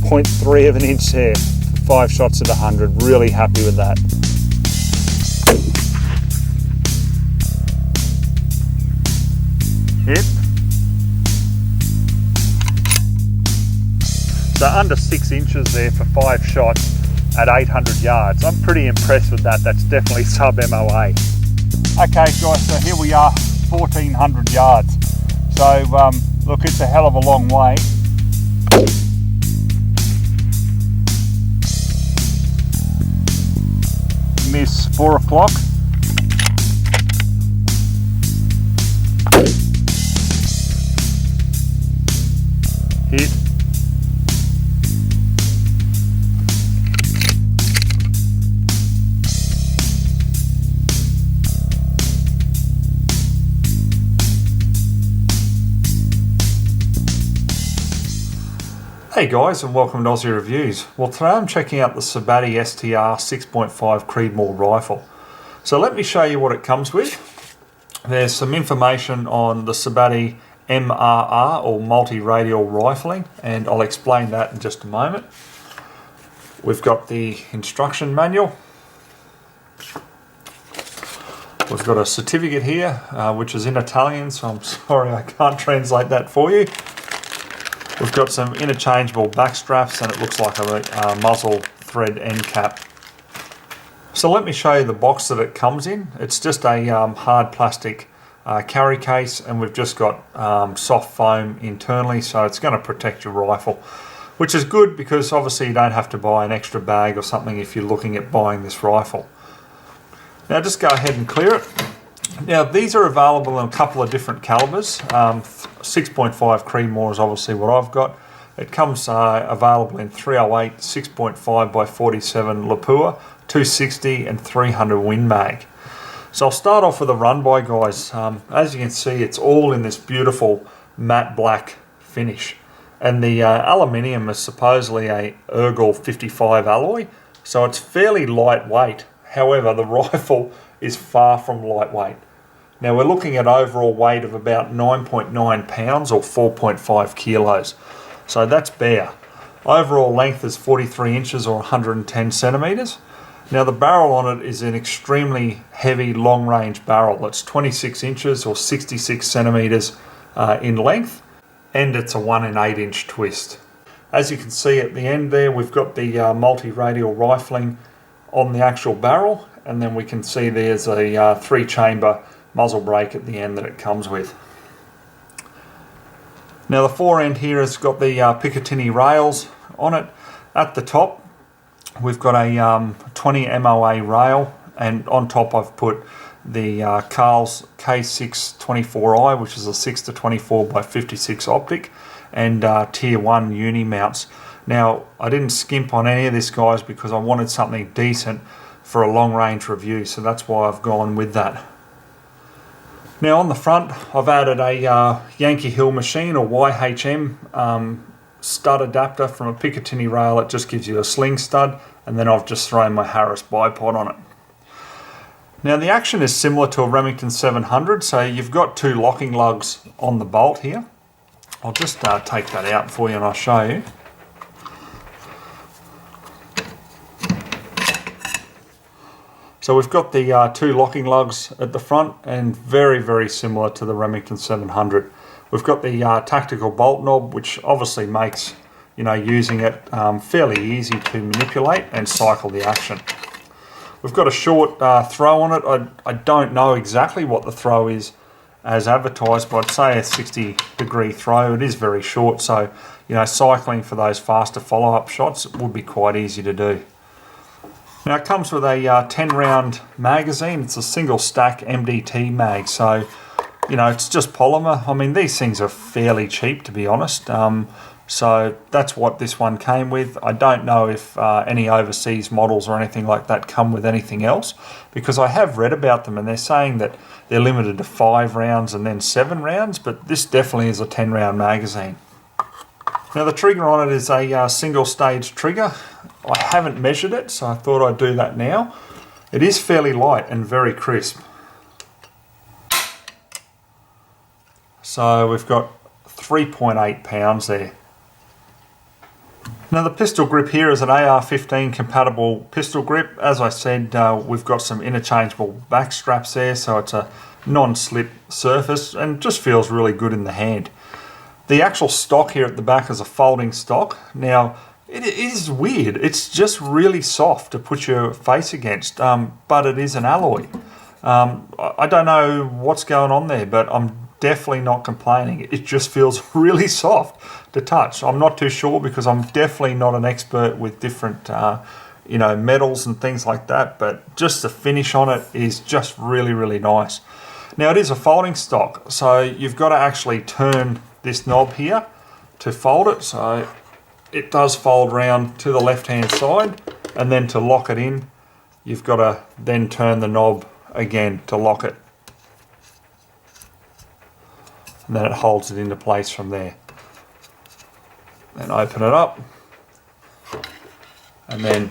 0.3 of an inch there for 5 shots at 100. Really happy with that. Hit. So under 6 inches there for 5 shots at 800 yards. I'm pretty impressed with that. That's definitely sub MOA. Okay guys, so here we are, 1400 yards. So look, it's a hell of a long way. Miss 4 o'clock. Hit. Hey guys, and welcome to Ozzie Reviews. Well, today I'm checking out the Sabatti STR 6.5 Creedmoor Rifle. So let me show you what it comes with. There's some information on the Sabatti MRR, or multi-radial rifling, and I'll explain that in just a moment. We've got the instruction manual. We've got a certificate here, which is in Italian, so I'm sorry I can't translate that for you. We've got some interchangeable back straps, and it looks like a muzzle thread end cap. So let me show you the box that it comes in. It's just a hard plastic carry case, and we've just got soft foam internally, so it's going to protect your rifle, which is good because obviously you don't have to buy an extra bag or something if you're looking at buying this rifle. Now just go ahead and clear it. Now these are available in a couple of different calibers. 6.5 Creedmoor is obviously what I've got. It comes available in 308, 6.5 by 47 Lapua, 260 and 300 Win Mag. So I'll start off with a run by, guys. As you can see, it's all in this beautiful matte black finish. And the aluminium is supposedly a Ergol 55 alloy, so it's fairly lightweight. However, the rifle is far from lightweight. Now we're looking at overall weight of about 9.9 pounds or 4.5 kilos. So that's bare. Overall length is 43 inches or 110 centimeters. Now the barrel on it is an extremely heavy long range barrel. It's 26 inches or 66 centimeters in length, and it's a 1 in 8 inch twist. As you can see at the end there, we've got the multi-radial rifling on the actual barrel, and then we can see there's a 3-chamber muzzle brake at the end that it comes with. Now the fore end here has got the Picatinny rails on it. At the top we've got a 20 MOA rail, and on top I've put the Carl's K624i, which is a 6-24 by 56 optic, and tier 1 uni mounts. Now I didn't skimp on any of this, guys, because I wanted something decent for a long range review, so that's why I've gone with that. Now on the front I've added a Yankee Hill machine, or YHM stud adapter from a Picatinny rail. It just gives you a sling stud, and then I've just thrown my Harris bipod on it. Now the action is similar to a Remington 700, so you've got 2 locking lugs on the bolt here. I'll just take that out for you and I'll show you. So we've got the 2 locking lugs at the front, and very similar to the Remington 700. We've got the tactical bolt knob, which obviously makes using it fairly easy to manipulate and cycle the action. We've got a short throw on it. I don't know exactly what the throw is as advertised, but I'd say a 60-degree throw. It is very short, so cycling for those faster follow-up shots would be quite easy to do. Now it comes with a 10-round magazine. It's a single stack MDT mag, so it's just polymer. I mean, these things are fairly cheap, to be honest. So that's what this one came with. I don't know if any overseas models or anything like that come with anything else, because I have read about them and they're saying that they're limited to 5 rounds and then 7 rounds, but this definitely is a 10-round magazine. Now the trigger on it is a single stage trigger. I haven't measured it, so I thought I'd do that now. It is fairly light and very crisp. So we've got 3.8 pounds there. Now the pistol grip here is an AR-15 compatible pistol grip. As I said, we've got some interchangeable back straps there, so it's a non-slip surface and just feels really good in the hand. The actual stock here at the back is a folding stock. Now it is weird, it's just really soft to put your face against, but it is an alloy. I don't know what's going on there, but I'm definitely not complaining. It just feels really soft to touch. I'm not too sure because I'm definitely not an expert with different metals and things like that, but just the finish on it is just really, really nice. Now it is a folding stock, so you've got to actually turn this knob here to fold it. So it does fold round to the left hand side, and then to lock it in you've got to then turn the knob again to lock it, and then it holds it into place from there. Then open it up and then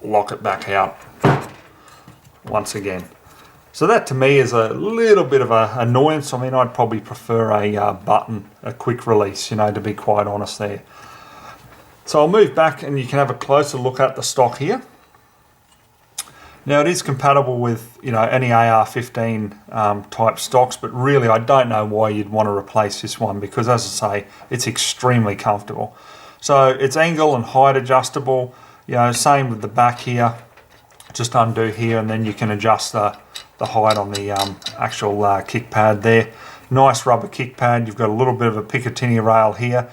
lock it back out once again. So that to me is a little bit of an annoyance. I mean, I'd probably prefer a button, a quick release, to be quite honest there. So I'll move back and you can have a closer look at the stock here. Now it is compatible with any AR-15 type stocks, but really I don't know why you'd want to replace this one, because as I say, it's extremely comfortable. So it's angle and height adjustable, same with the back here. Just undo here and then you can adjust the height on the actual kick pad there. Nice rubber kick pad. You've got a little bit of a Picatinny rail here.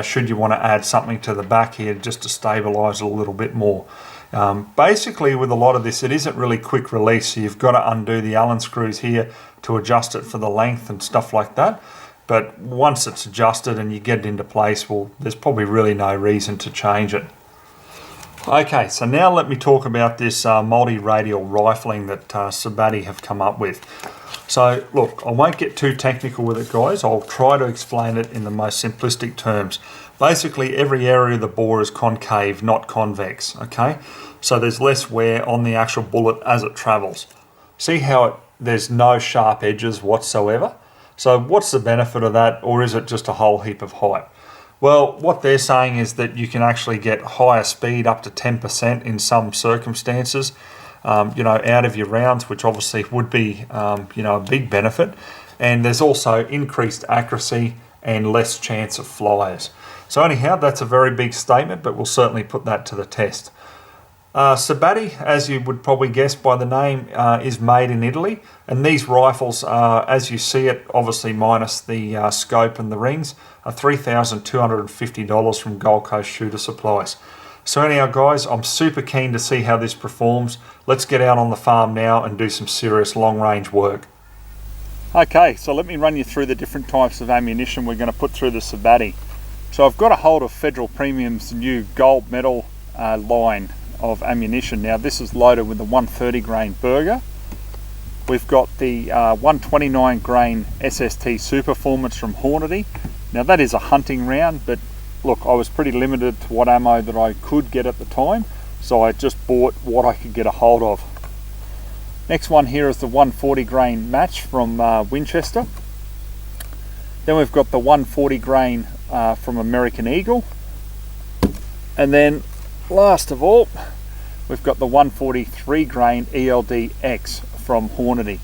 Should you want to add something to the back here just to stabilize it a little bit more. Basically with a lot of this, it isn't really quick release, so you've got to undo the Allen screws here to adjust it for the length and stuff like that. But once it's adjusted and you get it into place, well, there's probably really no reason to change it. Okay, so now let me talk about this multi-radial rifling that Sabatti have come up with. So look, I won't get too technical with it, guys. I'll try to explain it in the most simplistic terms. Basically, every area of the bore is concave, not convex, okay? So there's less wear on the actual bullet as it travels. See how there's no sharp edges whatsoever? So what's the benefit of that, or is it just a whole heap of height? Well, what they're saying is that you can actually get higher speed, up to 10% in some circumstances, out of your rounds, which obviously would be, a big benefit. And there's also increased accuracy and less chance of flies. So anyhow, that's a very big statement, but we'll certainly put that to the test. Sabatti, as you would probably guess by the name, is made in Italy, and these rifles, as you see it, obviously minus the scope and the rings, are $3,250 from Gold Coast Shooter Supplies. So anyhow guys, I'm super keen to see how this performs. Let's get out on the farm now and do some serious long range work. Okay, so let me run you through the different types of ammunition we're going to put through the Sabatti. So I've got a hold of Federal Premium's new gold medal line of ammunition. Now this is loaded with the 130 grain Berger. We've got the 129 grain SST Superformance from Hornady. Now that is a hunting round, but look, I was pretty limited to what ammo that I could get at the time, so I just bought what I could get a hold of. Next one here is the 140 grain match from Winchester. Then we've got the 140 grain from American Eagle. And then last of all, we've got the 143 grain ELD-X from Hornady.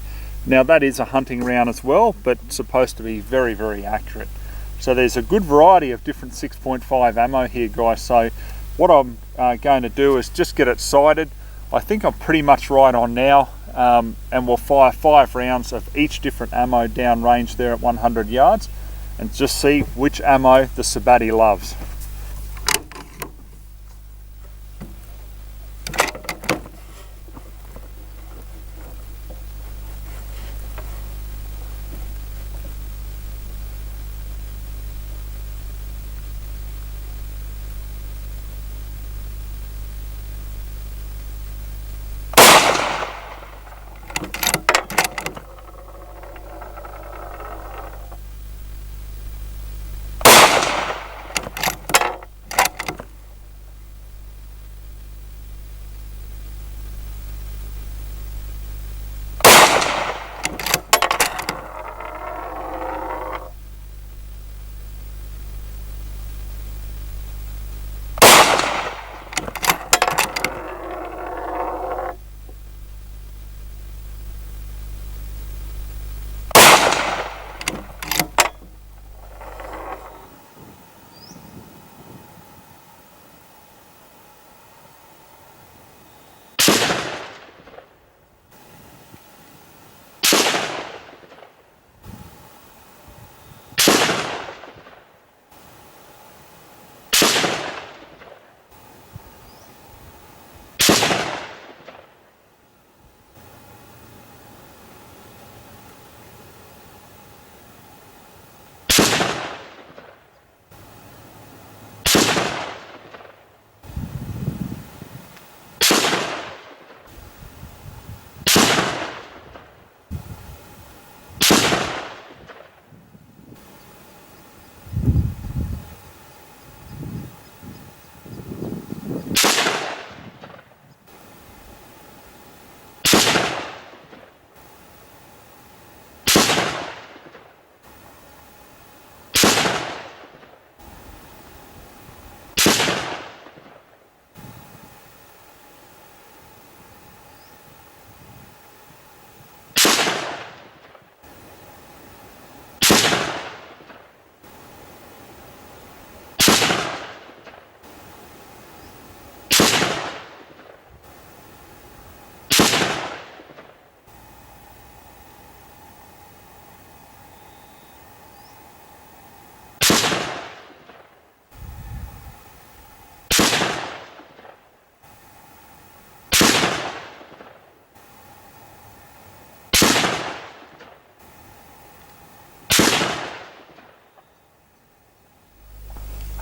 Now that is a hunting round as well, but supposed to be very, very accurate. So there's a good variety of different 6.5 ammo here, guys. So what I'm going to do is just get it sighted. I think I'm pretty much right on now, and we'll fire 5 rounds of each different ammo down range there at 100 yards and just see which ammo the Sabatti loves.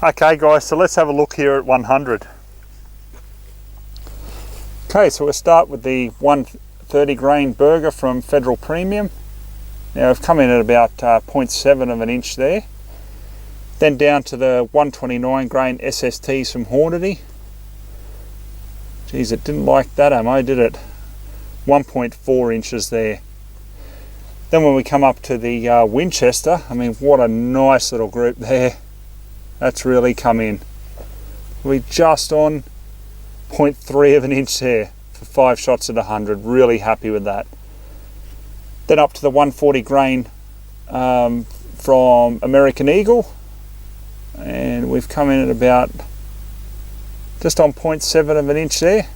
Okay guys, so let's have a look here at 100. Okay, so we'll start with the 130 grain Berger from Federal Premium. Now I've come in at about 0.7 of an inch there. Then down to the 129 grain SSTs from Hornady. Geez, it didn't like that ammo, did it? 1.4 inches there. Then when we come up to the Winchester, I mean, what a nice little group there. That's really come in. We're just on 0.3 of an inch there for 5 shots at 100. Really happy with that. Then up to the 140 grain from American Eagle, and we've come in at about just on 0.7 of an inch there.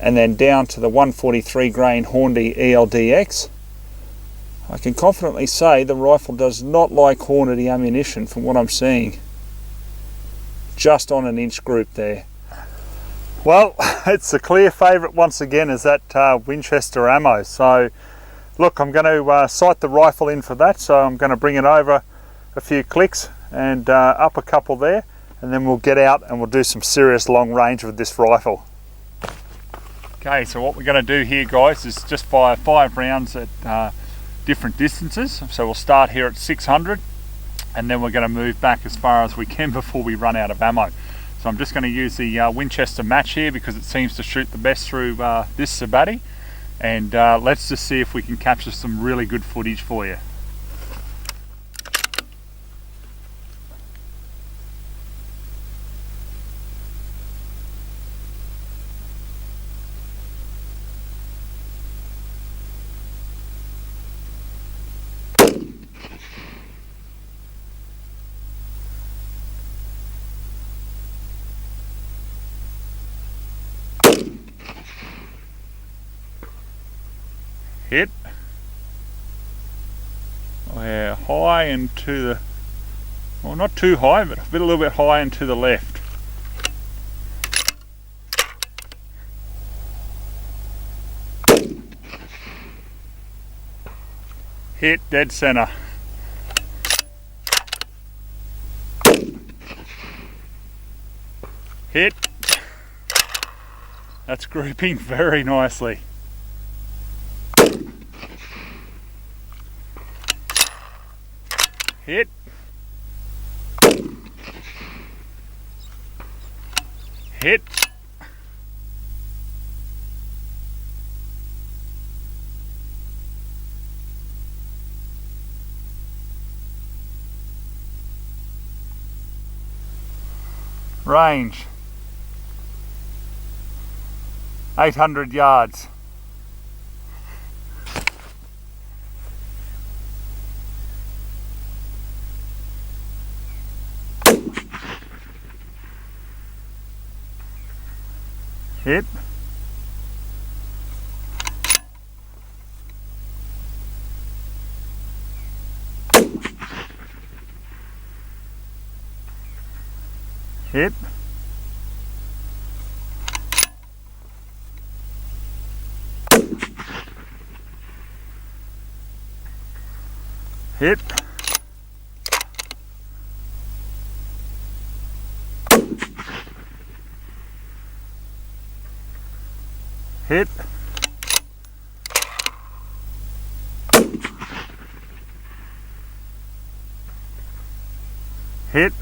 And then down to the 143 grain Hornady ELDX. I can confidently say the rifle does not like Hornady ammunition from what I'm seeing. Just on an inch group there. Well, it's a clear favourite once again, is that Winchester ammo. So look, I'm going to sight the rifle in for that, so I'm going to bring it over a few clicks and up a couple there, and then we'll get out and we'll do some serious long range with this rifle. Okay, so what we're going to do here guys is just fire 5 rounds at different distances. So we'll start here at 600, and then we're going to move back as far as we can before we run out of ammo. So I'm just going to use the Winchester match here because it seems to shoot the best through this Sabatti, and let's just see if we can capture some really good footage for you. Hit. We're high and to the, well, not too high, but a little bit high and to the left. Hit dead center. Hit. That's grouping very nicely. Hit. Hit. Range 800 yards. Hit. Hit. Hit. Hit. Hit.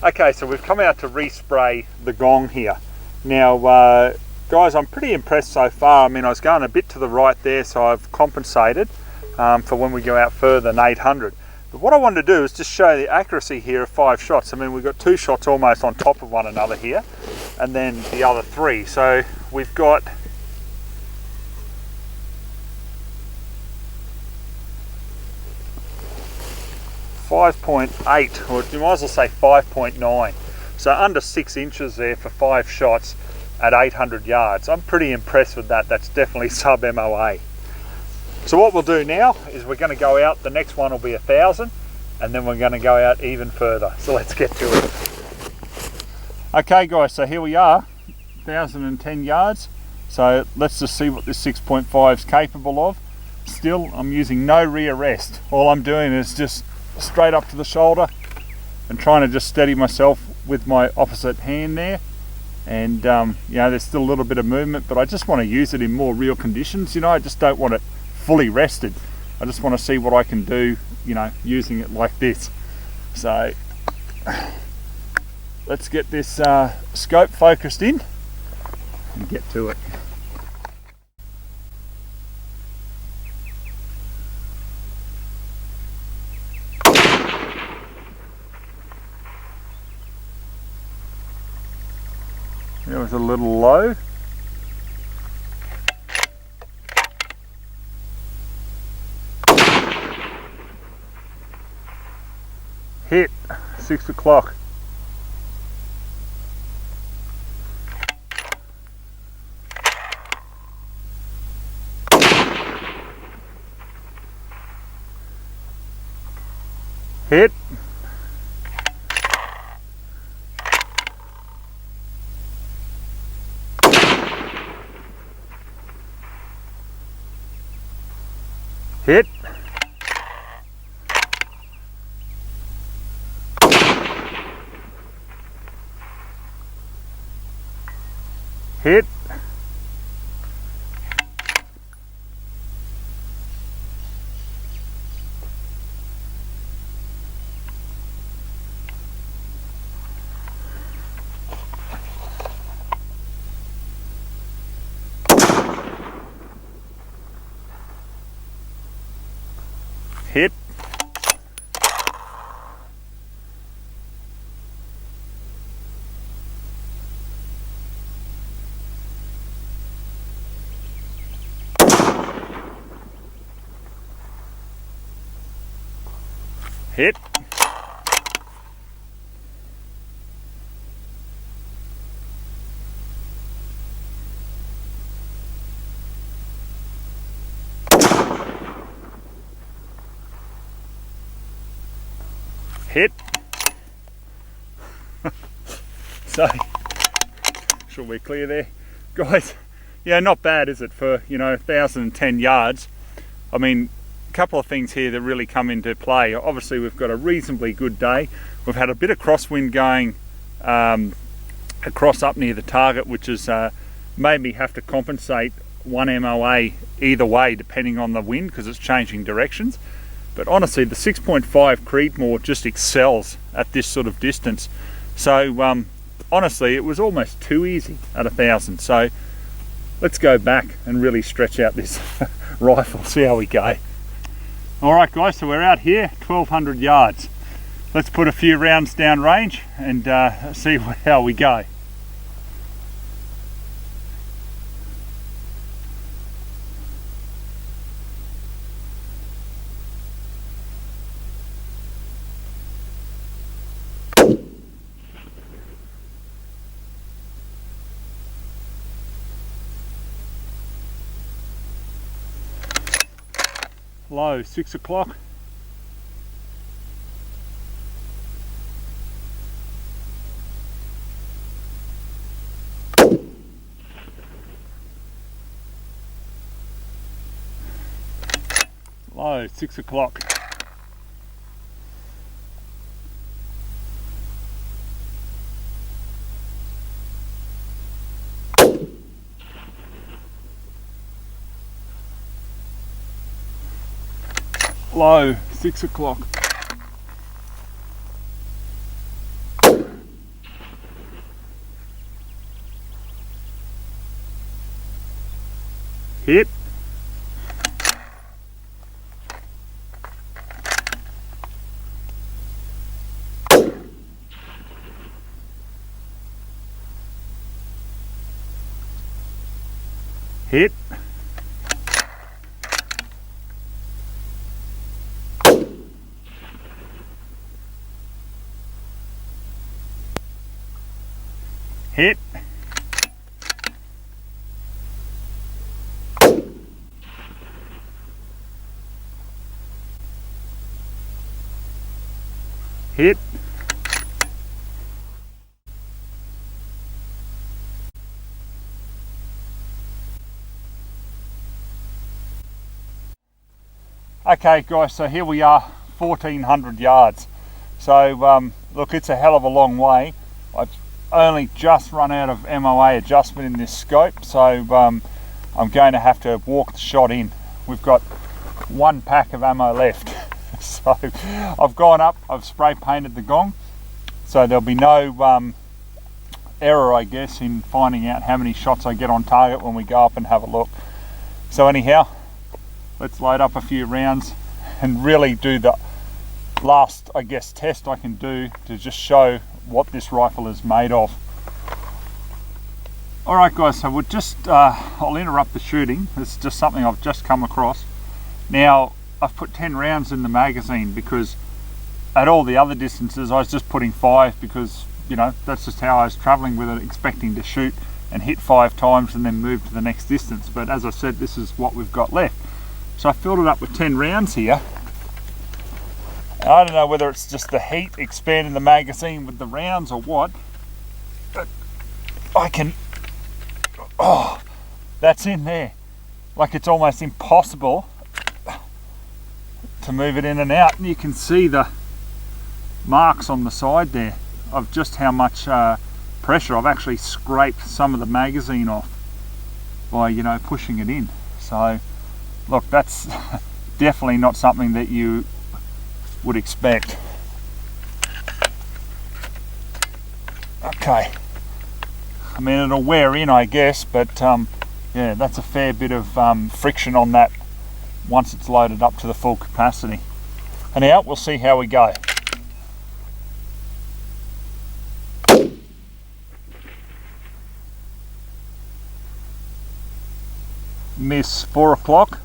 Okay, so we've come out to respray the gong here. Now, guys, I'm pretty impressed so far. I mean, I was going a bit to the right there, so I've compensated for when we go out further than 800. But what I wanted to do is just show the accuracy here of 5 shots. I mean, we've got 2 shots almost on top of one another here, and then the other 3. So we've got .8, or you might as well say 5.9. So under 6 inches there for 5 shots at 800 yards. I'm pretty impressed with that. That's definitely sub MOA. So what we'll do now is we're going to go out, the next one will be 1,000, and then we're going to go out even further. So let's get to it. Okay guys, so here we are, 1,010 yards. So let's just see what this 6.5 is capable of. Still, I'm using no rear rest. All I'm doing is just straight up to the shoulder and trying to just steady myself with my opposite hand there. And you know, there's still a little bit of movement, but I just want to use it in more real conditions. You know, I just don't want it fully rested. I just want to see what I can do, you know, using it like this. So let's get this scope focused in and get to it. It was a little low. Hit 6 o'clock. Hit. Hit. Hit. Hit. Hit. Hit. So, should we clear there? Guys, yeah, not bad, is it, for, you know, 1,010 yards. I mean, a couple of things here that really come into play. Obviously, we've got a reasonably good day. We've had a bit of crosswind going across up near the target, which has made me have to compensate one MOA either way, depending on the wind, because it's changing directions. But honestly, the 6.5 Creedmoor just excels at this sort of distance. So honestly, it was almost too easy at 1,000. So let's go back and really stretch out this rifle, see how we go. All right guys, so we're out here, 1,200 yards. Let's put a few rounds down range and see how we go. Low, 6 o'clock. Low, 6 o'clock. Low, 6 o'clock. Hit. Hit. Hit. Hit. Okay guys, so here we are, 1400 yards. So look, it's a hell of a long way. I've only just run out of MOA adjustment in this scope, so I'm going to have to walk the shot in. We've got one pack of ammo left. So I've gone up, I've spray painted the gong, so there'll be no error, I guess, in finding out how many shots I get on target when we go up and have a look. So anyhow, let's load up a few rounds and really do the last, I guess, test I can do to just show what this rifle is made of. Alright guys, so we'll just, I'll interrupt the shooting. It's just something I've just come across. Now, I've put 10 rounds in the magazine because at all the other distances I was just putting 5 because, you know, that's just how I was travelling with it, expecting to shoot and hit 5 times and then move to the next distance. But as I said, this is what we've got left. So I filled it up with 10 rounds here. I don't know whether it's just the heat expanding the magazine with the rounds or what, but I can, oh, that's in there. Like it's almost impossible to move it in and out, and you can see the marks on the side there of just how much pressure. I've actually scraped some of the magazine off by, you know, pushing it in. So look, that's definitely not something that you would expect. Okay, I mean it'll wear in, I guess, but yeah, that's a fair bit of friction on that once it's loaded up to the full capacity. Anyhow, we'll see how we go. Miss 4 o'clock.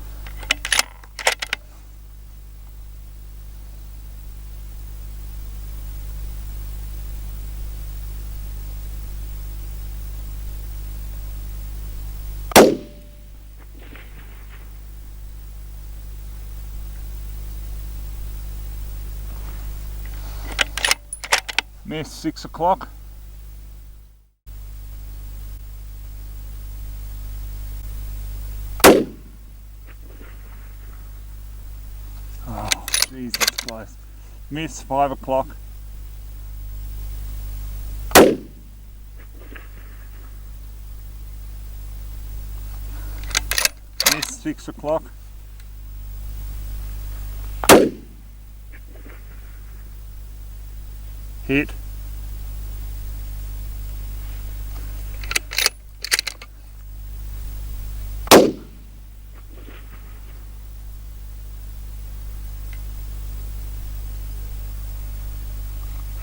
Miss 6 o'clock. Oh, jeez, that's close. Miss 5 o'clock. Miss 6 o'clock. Hit.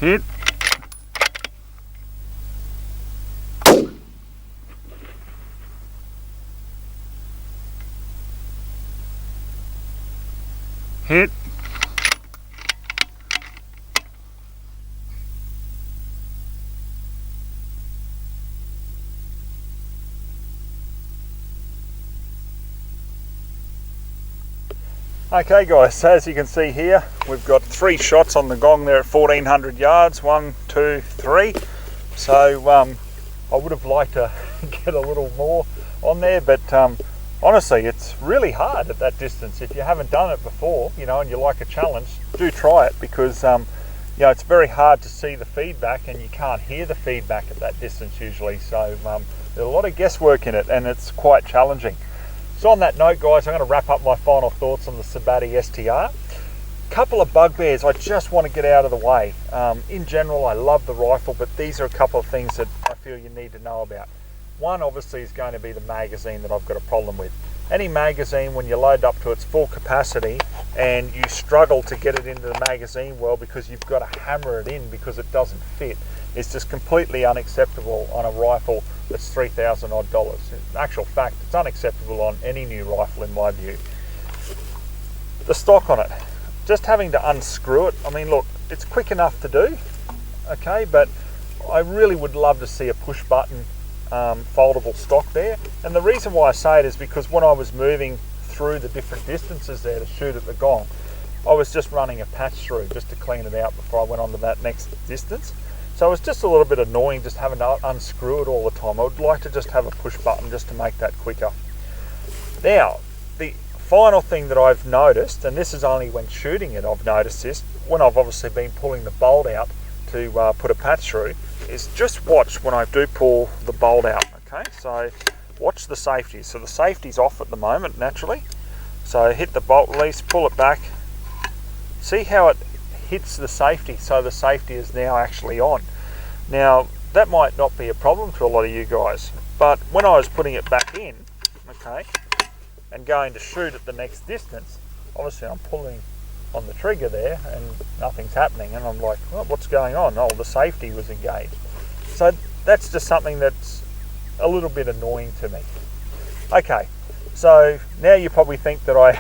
Hit. Hit. Okay guys, so as you can see here, we've got 3 shots on the gong there at 1400 yards, 1, 2, 3. So I would have liked to get a little more on there, but honestly, it's really hard at that distance. If you haven't done it before, you know, and you like a challenge, do try it, because you know, it's very hard to see the feedback and you can't hear the feedback at that distance usually. So there's a lot of guesswork in it and it's quite challenging. So on that note guys, I'm going to wrap up my final thoughts on the Sabatti STR. Couple of bugbears I just want to get out of the way. In general, I love the rifle, but these are a couple of things that I feel you need to know about. One obviously is going to be the magazine that I've got a problem with. Any magazine, when you load up to its full capacity and you struggle to get it into the magazine well because you've got to hammer it in because it doesn't fit, it's just completely unacceptable on a rifle that's $3,000 odd. In actual fact, it's unacceptable on any new rifle in my view. The stock on it, just having to unscrew it, I mean look, it's quick enough to do, okay, but I really would love to see a push button foldable stock there. And the reason why I say it is because when I was moving through the different distances there to shoot at the gong, I was just running a patch through just to clean it out before I went on to that next distance. So it was just a little bit annoying just having to unscrew it all the time. I would like to just have a push button just to make that quicker. Now, the final thing that I've noticed, and this is only when shooting it I've noticed this, when I've obviously been pulling the bolt out to put a patch through, is just watch when I do pull the bolt out, okay? So watch the safety. So the safety's off at the moment, naturally. So hit the bolt release, pull it back. See how it hits the safety, so the safety is now actually on. Now, that might not be a problem to a lot of you guys, but when I was putting it back in, okay, and going to shoot at the next distance, obviously I'm pulling on the trigger there and nothing's happening, and I'm like, well, what's going on? Oh, the safety was engaged. So that's just something that's a little bit annoying to me. Okay, so now you probably think that I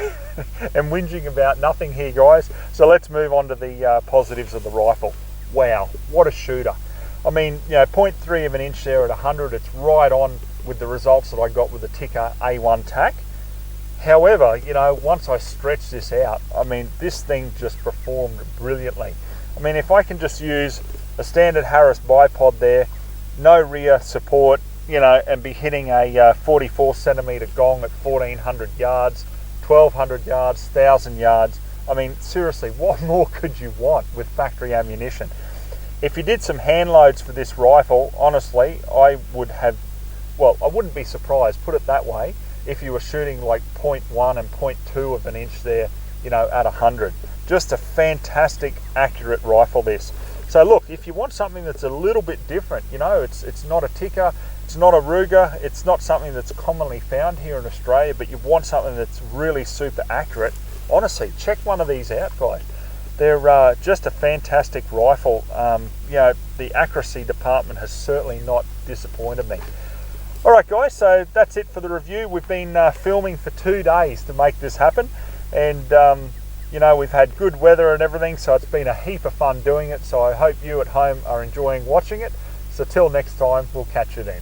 am whinging about nothing here, guys. So let's move on to the positives of the rifle. Wow, what a shooter. I mean, you know, 0.3 of an inch there at 100, it's right on with the results that I got with the Tikka A1 TAC. However, you know, once I stretch this out, I mean, this thing just performed brilliantly. I mean, if I can just use a standard Harris bipod there, no rear support, you know, and be hitting a 44 centimeter gong at 1400 yards, 1200 yards, 1000 yards. I mean, seriously, what more could you want with factory ammunition? If you did some hand loads for this rifle, honestly, I would have, well, I wouldn't be surprised, put it that way, if you were shooting like 0.1 and 0.2 of an inch there, you know, at 100. Just a fantastic, accurate rifle, this. So look, if you want something that's a little bit different, you know, it's not a Tikka, it's not a Ruger, it's not something that's commonly found here in Australia, but you want something that's really super accurate, honestly, check one of these out, guys. They're just a fantastic rifle. You know, the accuracy department has certainly not disappointed me. Alright guys, so that's it for the review. We've been filming for 2 days to make this happen, and you know, we've had good weather and everything, so it's been a heap of fun doing it. So I hope you at home are enjoying watching it. So till next time, we'll catch you then.